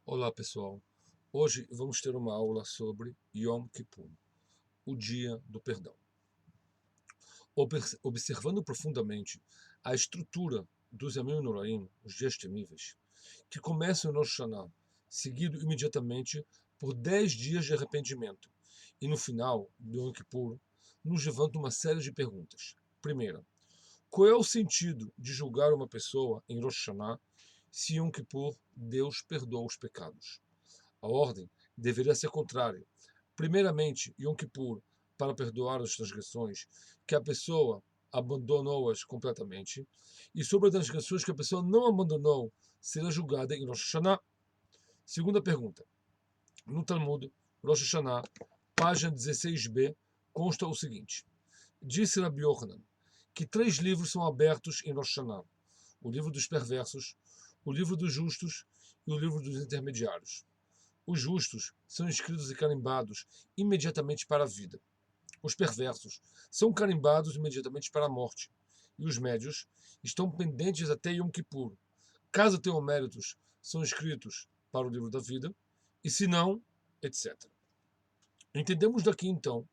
Olá pessoal, hoje vamos ter uma aula sobre Yom Kippur, o dia do perdão. Observando profundamente a estrutura dos Yamim Noraim, os dias temíveis, que começam no Rosh Hashanah, seguido imediatamente por 10 dias de arrependimento, e no final do Yom Kippur, nos levanta uma série de perguntas. Primeira, qual é o sentido de julgar uma pessoa em Rosh Hashanah se em Yom Kippur Deus perdoa os pecados? A ordem deveria ser contrária. Primeiramente, Yom Kippur, para perdoar as transgressões que a pessoa abandonou-as completamente, e sobre as transgressões que a pessoa não abandonou, será julgada em Rosh Hashanah. Segunda pergunta. No Talmud, Rosh Hashanah, página 16b, consta o seguinte. Disse Rabbi Yochanan que 3 livros são abertos em Rosh Hashanah: o livro dos perversos, o livro dos justos e o livro dos intermediários. Os justos são inscritos e carimbados imediatamente para a vida. Os perversos são carimbados imediatamente para a morte. E os médios estão pendentes até Yom Kippur. Caso tenham méritos, são inscritos para o livro da vida, e se não, etc. Entendemos daqui, então,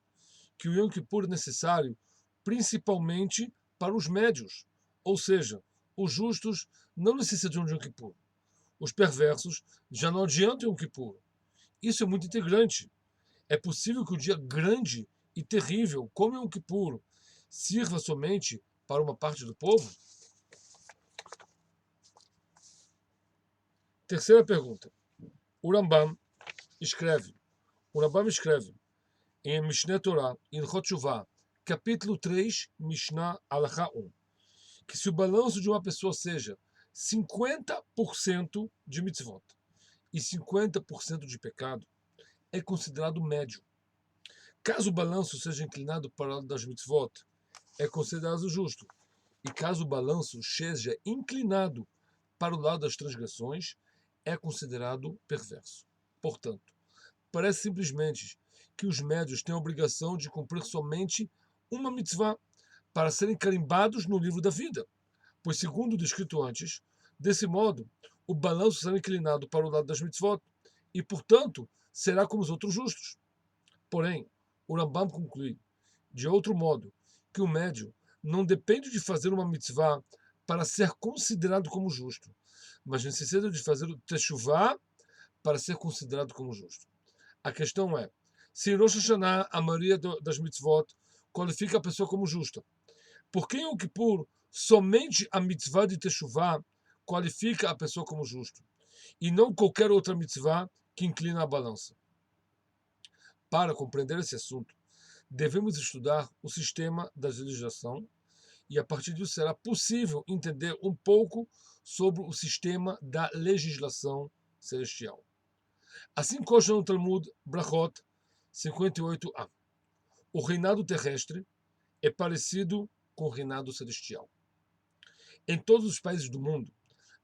que o Yom Kippur é necessário principalmente para os médios, ou seja, os justos não necessitam de Yom Kippur. Os perversos já não adiantam Yom Kippur. Isso é muito integrante. É possível que o dia grande e terrível, como Yom Kippur, sirva somente para uma parte do povo? Terceira pergunta. O Rambam escreve, em Mishneh Torah, em Ilchot Shuvah, capítulo 3, Mishnah Alachá 1, que se o balanço de uma pessoa seja 50% de mitzvot e 50% de pecado, é considerado médio. Caso o balanço seja inclinado para o lado das mitzvot, é considerado justo. E caso o balanço seja inclinado para o lado das transgressões, é considerado perverso. Portanto, parece simplesmente que os médios têm a obrigação de cumprir somente uma mitzvah para serem carimbados no livro da vida, pois, segundo o descrito antes, desse modo, o balanço será inclinado para o lado das mitzvot e, portanto, será como os outros justos. Porém, o Rambam conclui, de outro modo, que o médio não depende de fazer uma mitzvah para ser considerado como justo, mas necessita de fazer o teshuvah para ser considerado como justo. A questão é, se em Rosh Hashanah a maioria das mitzvot qualifica a pessoa como justa, por que em Yom Kippur somente a mitzvah de teshuvah qualifica a pessoa como justo, e não qualquer outra mitzvah que inclina a balança? Para compreender esse assunto, devemos estudar o sistema da legislação e, a partir disso, será possível entender um pouco sobre o sistema da legislação celestial. Assim consta no Talmud Brachot 58a. O reinado terrestre é parecido com o reinado celestial. Em todos os países do mundo,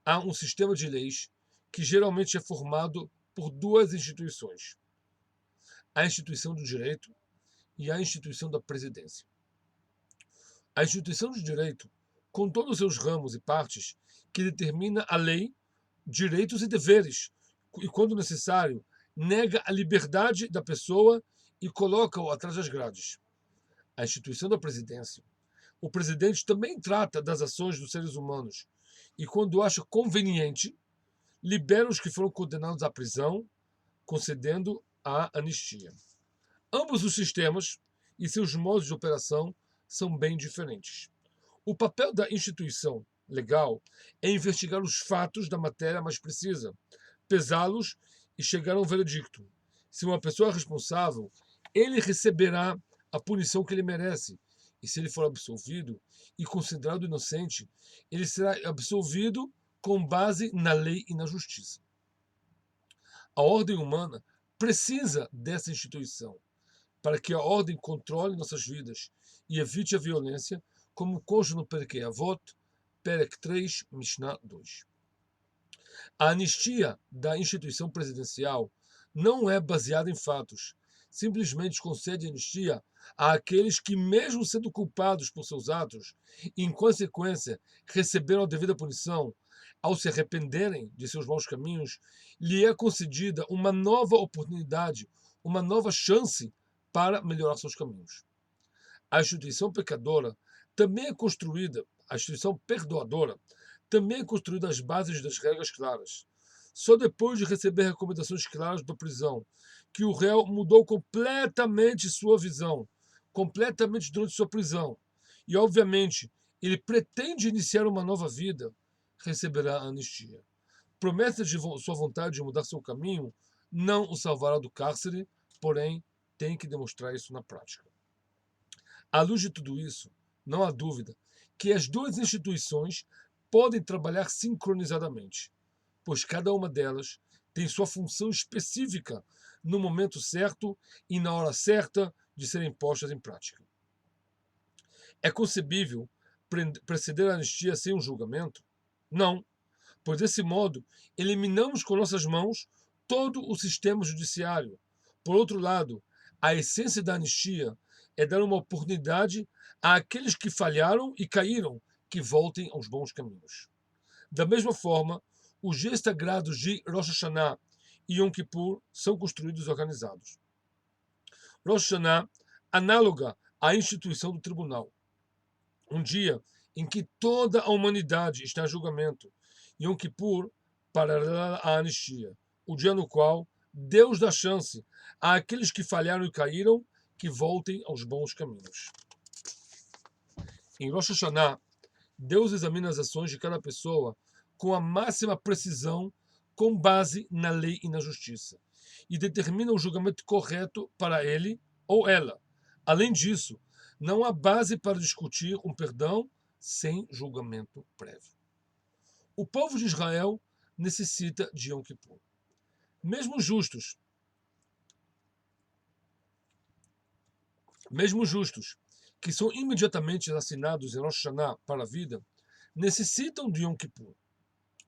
há um sistema de leis que geralmente é formado por 2 instituições: a instituição do direito e a instituição da presidência. A instituição do direito, com todos os seus ramos e partes, que determina a lei, direitos e deveres, e, quando necessário, nega a liberdade da pessoa e coloca-o atrás das grades. A instituição da presidência. O presidente também trata das ações dos seres humanos e, quando acha conveniente, libera os que foram condenados à prisão, concedendo a anistia. Ambos os sistemas e seus modos de operação são bem diferentes. O papel da instituição legal é investigar os fatos da matéria mais precisa, pesá-los e chegar a um veredicto. Se uma pessoa é responsável, ele receberá a punição que ele merece. E se ele for absolvido e considerado inocente, ele será absolvido com base na lei e na justiça. A ordem humana precisa dessa instituição para que a ordem controle nossas vidas e evite a violência, como consta no Perkei Avot, Perek 3, Mishnah 2. A anistia da instituição presidencial não é baseada em fatos. Simplesmente concede anistia àqueles que, mesmo sendo culpados por seus atos, em consequência, receberam a devida punição. ao se arrependerem de seus maus caminhos, lhe é concedida uma nova oportunidade, uma nova chance para melhorar seus caminhos. A instituição pecadora também é construída, a instituição perdoadora também é construída às bases das regras claras. Só depois de receber recomendações claras da prisão, que o réu mudou completamente sua visão, completamente durante sua prisão, e obviamente ele pretende iniciar uma nova vida, receberá a anistia. Promessa de sua vontade de mudar seu caminho não o salvará do cárcere, porém tem que demonstrar isso na prática. À luz de tudo isso, não há dúvida que as duas instituições podem trabalhar sincronizadamente, pois cada uma delas tem sua função específica no momento certo e na hora certa de serem postas em prática. É concebível preceder a anistia sem um julgamento? Não, pois desse modo eliminamos com nossas mãos todo o sistema judiciário. Por outro lado, a essência da anistia é dar uma oportunidade àqueles que falharam e caíram, que voltem aos bons caminhos. Da mesma forma, os dias sagrados de Rosh Hashanah e Yom Kippur são construídos e organizados. Rosh Hashanah, análoga à instituição do tribunal. Um dia em que toda a humanidade está em julgamento. Yom Kippur, paralela à anistia. O dia no qual Deus dá chance àqueles que falharam e caíram que voltem aos bons caminhos. Em Rosh Hashanah, Deus examina as ações de cada pessoa com a máxima precisão, com base na lei e na justiça, e determina o julgamento correto para ele ou ela. Além disso, não há base para discutir um perdão sem julgamento prévio. O povo de Israel necessita de Yom Kippur. Mesmo justos, que são imediatamente assinados em Rosh Hashanah para a vida, necessitam de Yom Kippur,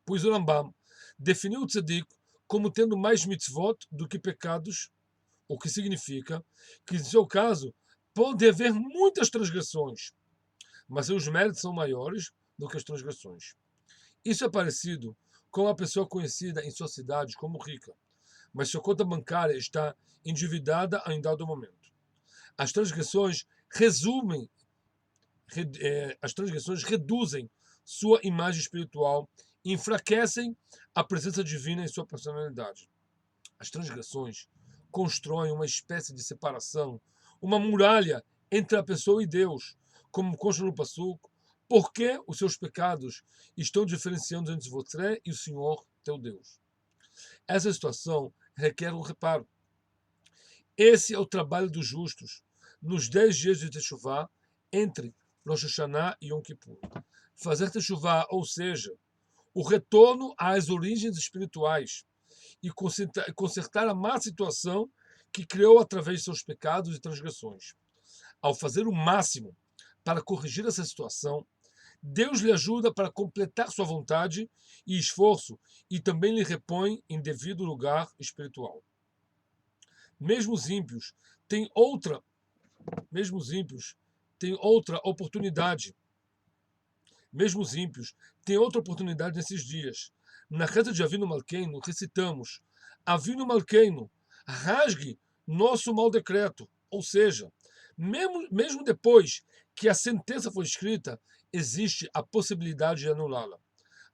pois o Rambam definiu o tzadik como tendo mais mitzvot do que pecados, o que significa que, em seu caso, pode haver muitas transgressões, mas seus méritos são maiores do que as transgressões. Isso é parecido com uma pessoa conhecida em sua cidade como rica, mas sua conta bancária está endividada em dado momento. As transgressões reduzem sua imagem espiritual e enfraquecem a presença divina em sua personalidade. As transgressões constroem uma espécie de separação, uma muralha entre a pessoa e Deus, como consta no Passuco, porque os seus pecados estão diferenciando entre você e o Senhor, teu Deus. Essa situação requer um reparo. Esse é o trabalho dos justos, nos 10 dias de Teshuvah, entre Rosh Hashanah e Yom Kippur. Fazer Teshuvah, ou seja, o retorno às origens espirituais e consertar a má situação que criou através de seus pecados e transgressões. Ao fazer o máximo para corrigir essa situação, Deus lhe ajuda para completar sua vontade e esforço e também lhe repõe em devido lugar espiritual. Mesmo os ímpios têm outra oportunidade. Mesmo os ímpios têm outra oportunidade nesses dias. Na reza de Avinu Malkeinu, recitamos: Avinu Malkeinu, rasgue nosso mau decreto. Ou seja, mesmo depois que a sentença foi escrita, existe a possibilidade de anulá-la.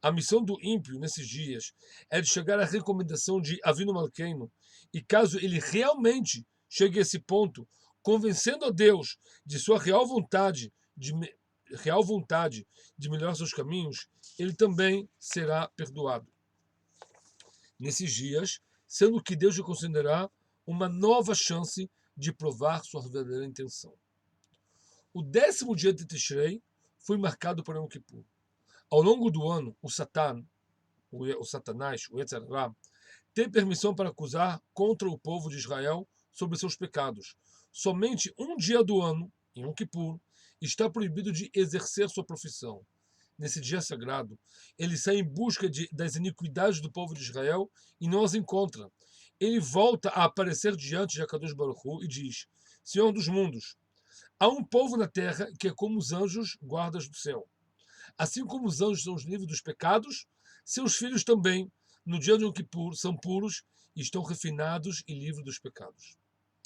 A missão do ímpio nesses dias é de chegar à recomendação de Avinu Malkeinu, e caso ele realmente chegue a esse ponto, convencendo a Deus de sua real vontade de melhorar seus caminhos, ele também será perdoado. Nesses dias, sendo que Deus lhe concederá uma nova chance de provar sua verdadeira intenção. O 10º dia de Tishrei foi marcado por Yom Kippur. Ao longo do ano, o Satanás, o Yetzer Hara, tem permissão para acusar contra o povo de Israel sobre seus pecados. Somente um dia do ano, em Yom Kippur, está proibido de exercer sua profissão. Nesse dia sagrado, ele sai em busca das iniquidades do povo de Israel e não as encontra. Ele volta a aparecer diante de Akadosh Baruch Hu e diz: Senhor dos mundos, há um povo na terra que é como os anjos guardas do céu. Assim como os anjos são os livres dos pecados, Seus filhos também, no dia de Yom Kippur, são puros e estão refinados e livres dos pecados.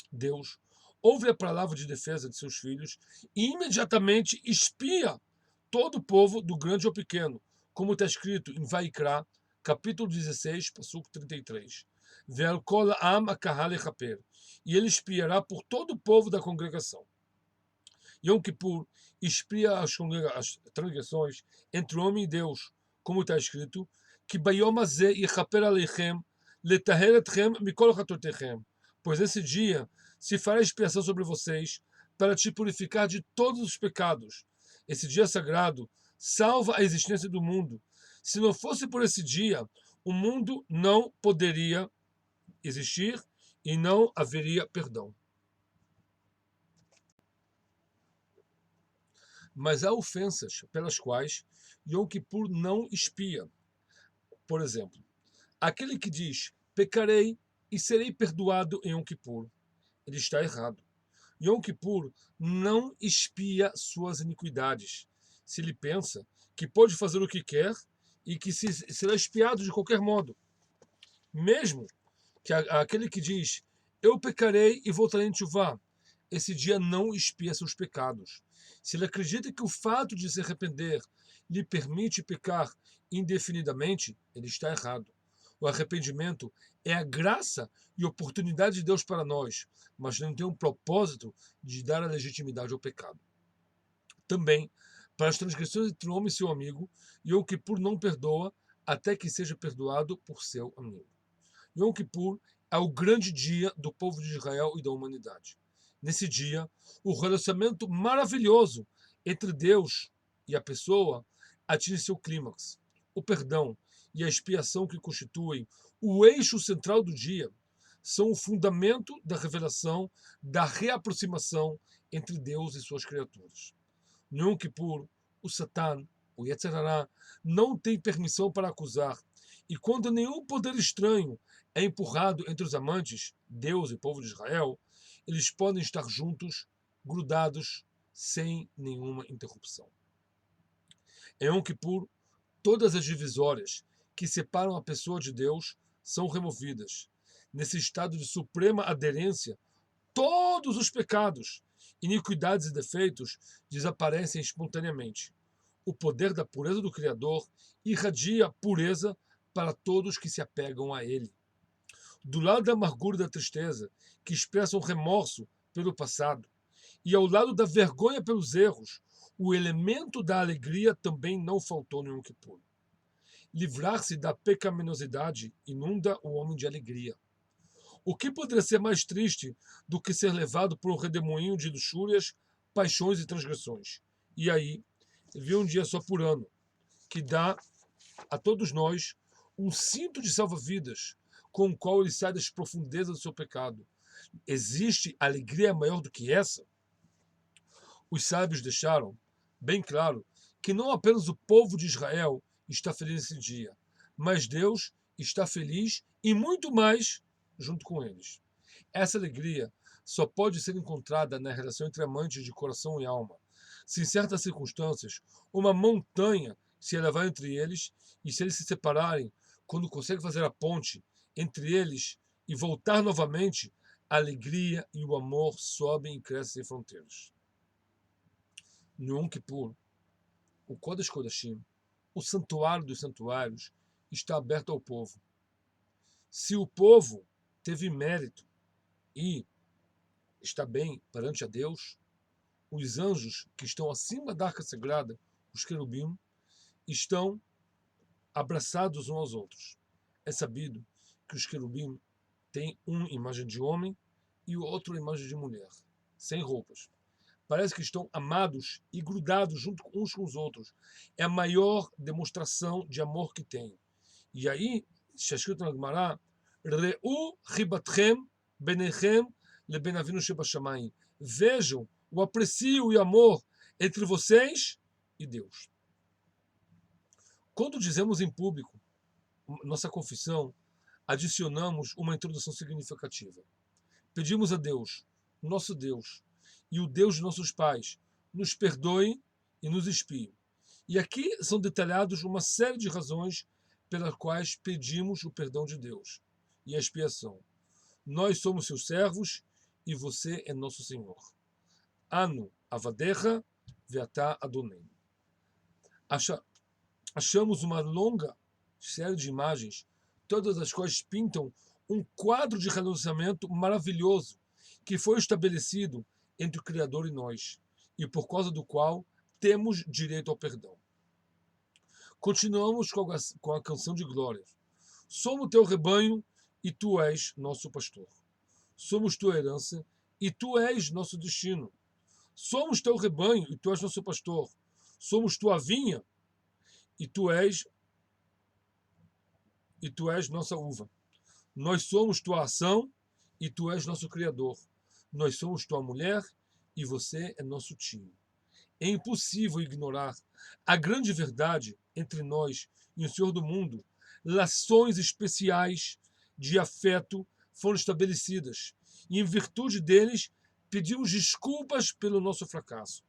Deus ouve a palavra de defesa de seus filhos e imediatamente expia todo o povo, do grande ao pequeno, como está escrito em Vaikra, capítulo 16, versículo 33. Ve'al kol ha'am akahal echaper. E ele espiará por todo o povo da congregação. Yom Kippur expia as transgressões entre o homem e Deus, como está escrito, que bayom hazeh yechaper aleichem letaher etchem mikol chatotechem. Pois esse dia se fará expiação sobre vocês para te purificar de todos os pecados. Esse dia sagrado salva a existência do mundo. Se não fosse por esse dia, o mundo não poderia existir e não haveria perdão. Mas há ofensas pelas quais Yom Kippur não expia. Por exemplo, aquele que diz, pecarei e serei perdoado em Yom Kippur, ele está errado. Yom Kippur não expia suas iniquidades. Se ele pensa que pode fazer o que quer e que será expiado de qualquer modo. Mesmo que aquele que diz, eu pecarei e voltarei em Teshuvá, esse dia não expia seus pecados. Se ele acredita que o fato de se arrepender lhe permite pecar indefinidamente, ele está errado. O arrependimento é a graça e oportunidade de Deus para nós, mas não tem um propósito de dar a legitimidade ao pecado. Também, para as transgressões entre o homem e seu amigo, Yom Kippur não perdoa até que seja perdoado por seu amigo. Yom Kippur é o grande dia do povo de Israel e da humanidade. Nesse dia, o relacionamento maravilhoso entre Deus e a pessoa atinge seu clímax. O perdão e a expiação que constituem o eixo central do dia são o fundamento da revelação, da reaproximação entre Deus e suas criaturas. No Yom Kippur, o Satã, o Yetzer Hará, não tem permissão para acusar, e quando nenhum poder estranho é empurrado entre os amantes, Deus e o povo de Israel, eles podem estar juntos, grudados, sem nenhuma interrupção. Em Yom Kippur, todas as divisórias que separam a pessoa de Deus são removidas. Nesse estado de suprema aderência, todos os pecados, iniquidades e defeitos desaparecem espontaneamente. O poder da pureza do Criador irradia pureza para todos que se apegam a Ele. Do lado da amargura e da tristeza, que expressam remorso pelo passado, e ao lado da vergonha pelos erros, o elemento da alegria também não faltou no Yom Kippur. Livrar-se da pecaminosidade inunda o homem de alegria. O que poderia ser mais triste do que ser levado por um redemoinho de luxúrias, paixões e transgressões? E aí, vive um dia só por ano, que dá a todos nós um cinto de salva-vidas, com o qual ele sai das profundezas do seu pecado. Existe alegria maior do que essa? Os sábios deixaram bem claro que não apenas o povo de Israel está feliz nesse dia, mas Deus está feliz e muito mais junto com eles. Essa alegria só pode ser encontrada na relação entre amantes de coração e alma. Se em certas circunstâncias uma montanha se elevar entre eles, e se eles se separarem, quando conseguem fazer a ponte entre eles e voltar novamente, a alegria e o amor sobem e crescem sem fronteiras. No Yom Kippur, o Kodesh Kodashim, o santuário dos santuários, está aberto ao povo. Se o povo teve mérito e está bem perante a Deus, os anjos que estão acima da arca sagrada, os querubim, estão abraçados uns aos outros. É sabido que os querubim têm uma imagem de homem e o outro imagem de mulher, sem roupas. Parece que estão amados e grudados junto uns com os outros. É a maior demonstração de amor que tem. E aí, está escrito na Gemara, Re'u ribatchem benechem leben avinu shebashamayim. Vejam o aprecio e o amor entre vocês e Deus. Quando dizemos em público nossa confissão, adicionamos uma introdução significativa. Pedimos a Deus, nosso Deus, e o Deus de nossos pais, nos perdoe e nos expie. E aqui são detalhados uma série de razões pelas quais pedimos o perdão de Deus e a expiação. Nós somos seus servos e você é nosso Senhor. Anu avadecha ve'ata Adonai. Achamos uma longa série de imagens, todas as quais pintam um quadro de relacionamento maravilhoso que foi estabelecido entre o Criador e nós, e por causa do qual temos direito ao perdão. Continuamos com a canção de glória. Somos teu rebanho e tu és nosso pastor. Somos tua herança e tu és nosso destino. Somos teu rebanho e tu és nosso pastor. Somos tua vinha e tu és nossa uva. Nós somos tua ação e tu és nosso criador. Nós somos tua mulher e você é nosso tio. É impossível ignorar a grande verdade entre nós e o Senhor do mundo. Lações especiais de afeto foram estabelecidas e, em virtude deles, pedimos desculpas pelo nosso fracasso.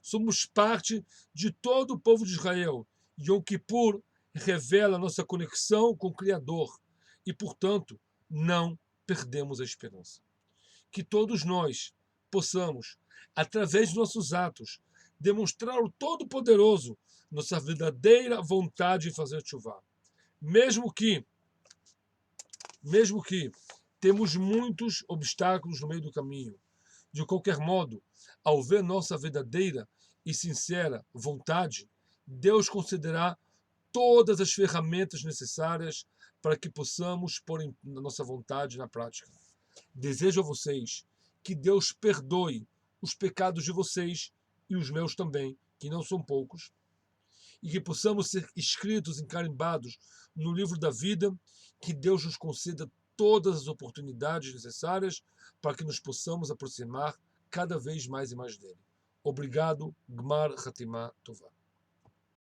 Somos parte de todo o povo de Israel. Yom Kippur revela nossa conexão com o Criador e, portanto, não perdemos a esperança. Que todos nós possamos, através de nossos atos, demonstrar ao Todo-Poderoso nossa verdadeira vontade de fazer tshuva. Mesmo que temos muitos obstáculos no meio do caminho. De qualquer modo, ao ver nossa verdadeira e sincera vontade, Deus concederá todas as ferramentas necessárias para que possamos pôr a nossa vontade na prática. Desejo a vocês que Deus perdoe os pecados de vocês e os meus também, que não são poucos, e que possamos ser escritos, encarimbados no livro da vida, que Deus nos conceda todas as oportunidades necessárias para que nos possamos aproximar cada vez mais e mais dele. Obrigado, Gmar Hatimah Tová.